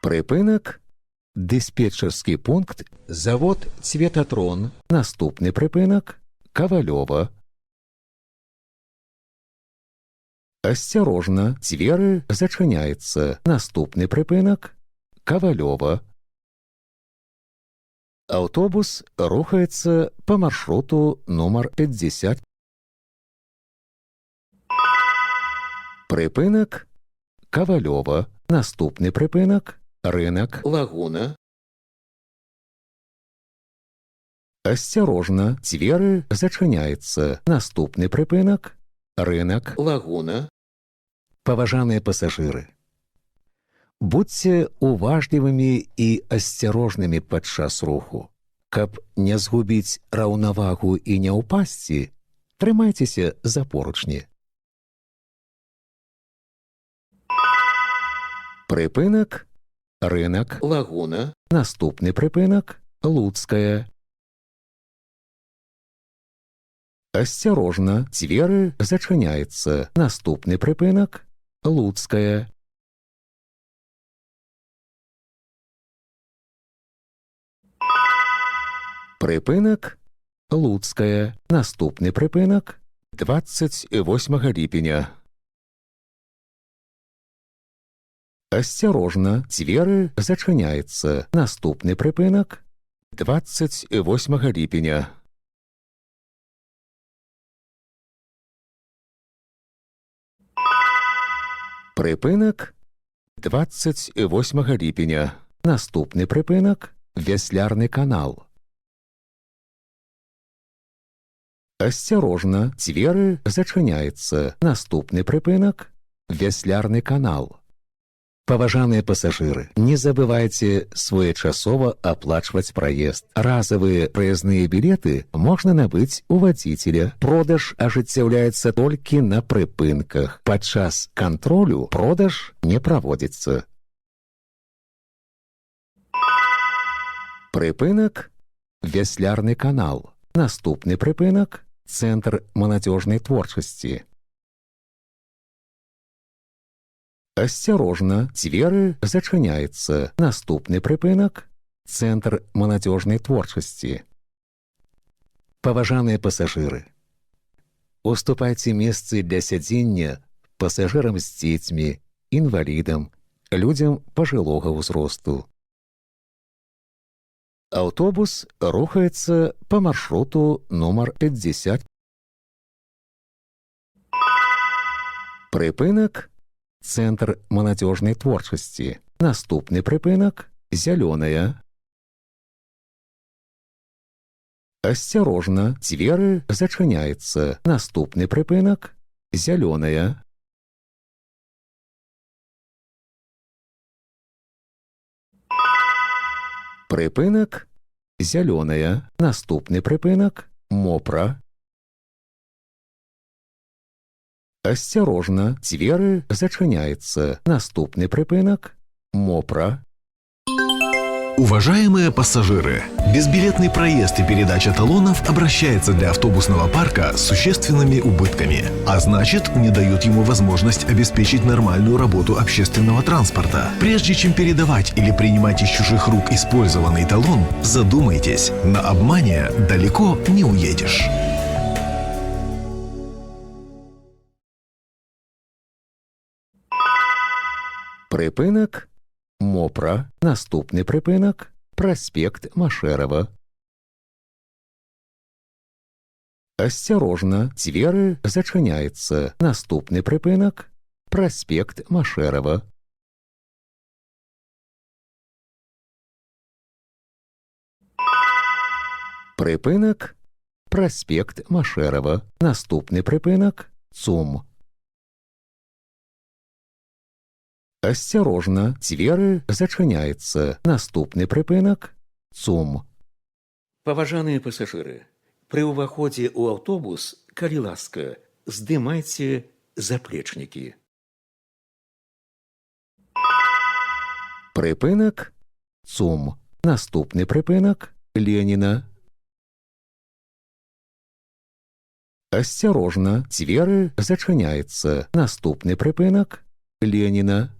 Припинок. Диспетчерський пункт. Завод «Цветотрон». Наступний припинок. Ковальова. Осторожно, двери зачиняються. Наступний припинок. Ковальова. Автобус рухається по маршруту номер 50. Припинок. Ковальова. Наступний припинок. Ринок Лагуна. Осторожно, двери зачиняються. Наступний припинок. Ринок Лагуна. Поважаныя пасажыры, будьце уважлівымі і асцярожнымі падчас руху. Каб не згубіць раўнавагу і не ўпасці, трымайцеся за поручні. Припынак. Рынок Лагуна. Наступны припынок. Луцкая. Осторожно, двери зачиняються. Наступний припинок. Луцкая. Припинок. Луцкая. Наступний припинок. 28 липеня. Осторожно, двери зачиняються. Наступний припинок. 28 липеня. Припинок. 28 липеня. Наступний припинок. Веслярний канал. Осторожно, двери зачиняються. Наступний припинок. Веслярний канал. Паважаныя пасажыры, не забывайце своечасова аплачваць праезд. Разавыя праязныя білеты можна набыць у вадзіцеля. Продаж ажыццяўляецца толькі на прыпынках. Падчас кантролю продаж не праводзіцца. Прыпынак. Веслярны канал. Наступны прыпынак. Цэнтр маладзёжнай творчасці. Осторожно, двери зачиняються. Наступний припинок. Центр маладзёжнай творчасці. Паважаныя пасажыры, уступайце месцы для сядзення пасажырам з дзецьмі, інвалідам, людзям пажылога ўзросту. Автобус рухаецца по маршруту номер 50. Припинок. Центр маладзёжнай творчасці. Наступны прыпынак. Зялёная. Осторожно, двери зачиняються. Наступны прыпынак. Зялёная. Прыпынак. Зялёная. Наступны прыпынак. Мопра. Осторожно, двери зачиняются. Наступный прыпынак. Мопра. Уважаемые пассажиры, безбилетный проезд и передача талонов обращается для автобусного парка с существенными убытками, а значит, не дают ему возможность обеспечить нормальную работу общественного транспорта. Прежде чем передавать или принимать из чужих рук использованный талон, задумайтесь, на обмане далеко не уедешь. Припинок. Мопра. Наступний припинок. Проспект Машерова. Осторожно, двери зачиняються. Наступний припинок. Проспект Машерова. Припинок. Проспект Машерова. Наступний припинок. ЦУМ. Осторожно, двери зачиняються. Наступний припинок. ЦУМ. Паважаныя пасажыры, пры ўваходзе ў аўтобус, калі ласка, здымайце заплечнікі. Припинок. ЦУМ. Наступний припинок. Леніна. Осторожно, двери зачиняються. Наступний припинок. Леніна.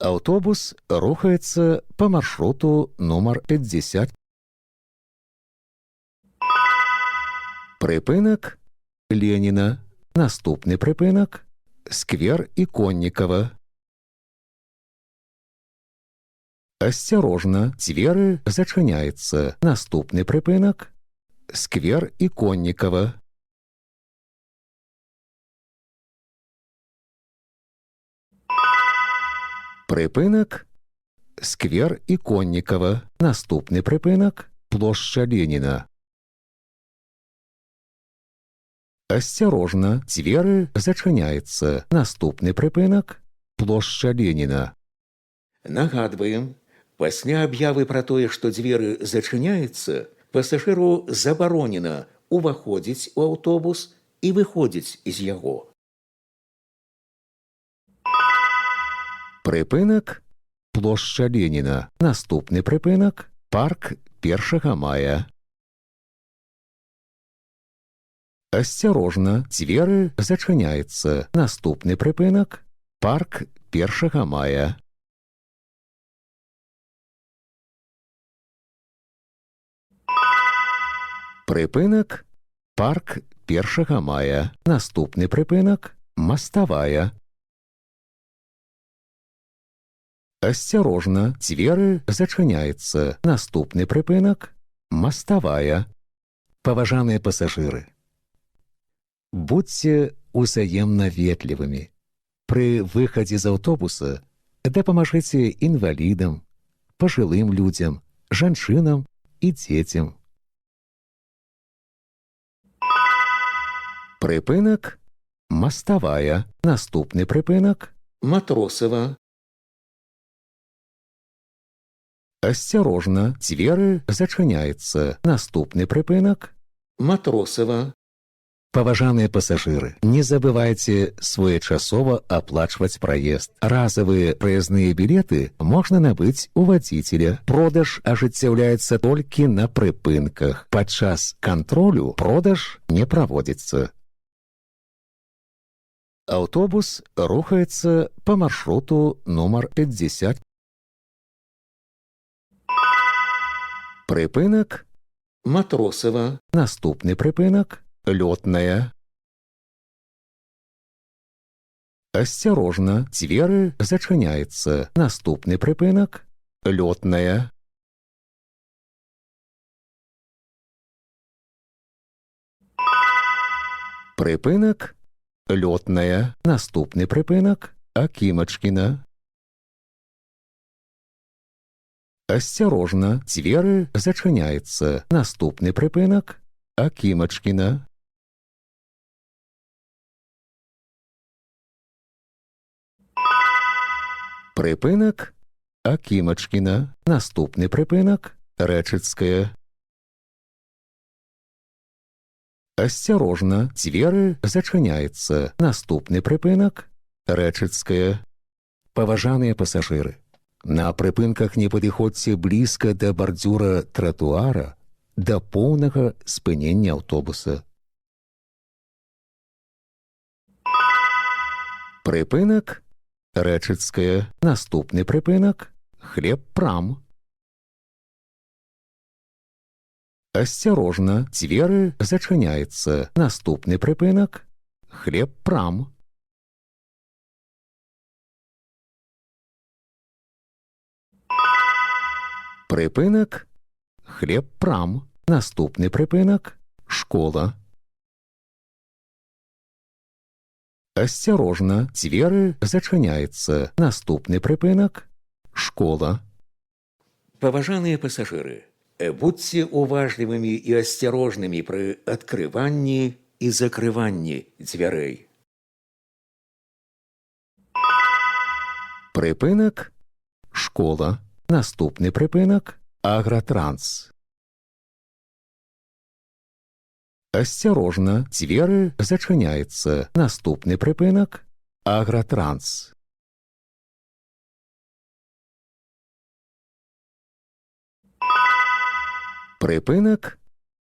Автобус рухается по маршруту номер 50. Припинок Леніна. Наступний припинок сквер Иконникова. Осторожно, двери зачиняються. Наступний припинок сквер Иконникова. Припинок сквер Иконникова. Наступний припинок площа Леніна. Осторожно, двери зачиняються. Наступний припинок площа Леніна. Нагадваем, пасля аб'явы пра тое, што дзверы зачыняюцца, пасажыру забаронена уваходзіць у аўтобус і выходзіць з яго. Припинок площа Леніна. Наступний припинок парк 1 мая. Осторожно, двери зачиняються. Наступний припинок парк 1 мая. Припинок парк 1 мая. Наступний припинок мостовая. Осторожно, двери зачиняються. Наступний припинок мостовая. Паважаныя пасажыры, будьце узаемна ветлівымі. Пры выхадзе з аўтобуса дапамажыце інвалідам, пажылым людзям, жанчынам і дзецям. Припинок мостовая. Наступний припинок Матросава, осторожно, двери зачиняються. Наступний припинок Матросава, паважаныя пасажыры, не забывайце своечасова аплачваць праезд. Разовые праязныя білеты можна набыць у вадзіцеля. Продаж ажыццяўляецца толькі на прыпынках. Падчас кантролю продаж не праводзіцца. Автобус рухаецца по маршруту номер 50. Припинок Матросава, наступний припинок лётная. Осторожно, двери зачиняються. Наступний припинок лётная. Припинок лётная. Наступний припинок Акимочкина. Осторожно, двери зачиняються. Наступний припинок Акимочкина. Припинок Акимочкина. Наступний припинок Речицькая. Осторожно, двери зачиняються. Наступний припинок Речицькая. Паважаныя пасажыры, на прыпынках не падыходзьце блізка да бардзюра тратуара да поўнага спынення аўтобуса. Прыпынак Рэчыцкая. Наступны прыпынак Хлебпрам. Осторожно, двери зачиняються. Наступный прыпынак Хлебпрам. Прыпынак Хлебпрам. Наступный прыпынак школа. Осторожно, двери зачиняються. Наступный прыпынак школа. Паважаныя пасажыры, будьце уважлівымі і асцярожнымі пры адкрыванні і закрыванні дзвярэй. Прыпынак школа. Наступны прыпынак агратранс. Осторожно, двери зачиняються. Наступный прыпынак агратранс. Прыпынак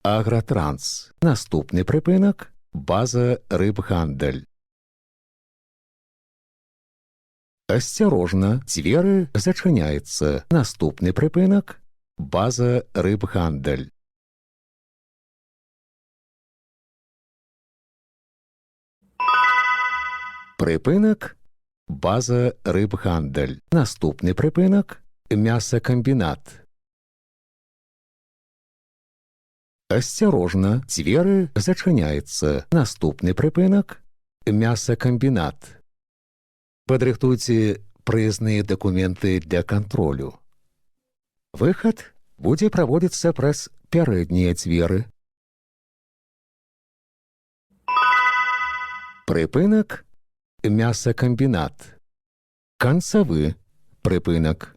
агратранс. Наступны прыпынак база рыбгандаль. Асцярожна, дзверы зачыняецца. Наступны прыпынак – база рыбгандаль. Прыпынак – база рыбгандаль. Наступны прыпынак – мясакамбінат. Асцярожна, дзверы зачыняецца. Наступны прыпынак – мясакамбінат. Падрыхтуйце прыездныя дакументы для кантролю. Выхад будзе праводзіцца праз пярэднія дзверы. Прыпынак – мясакамбінат. Канцавы прыпынак.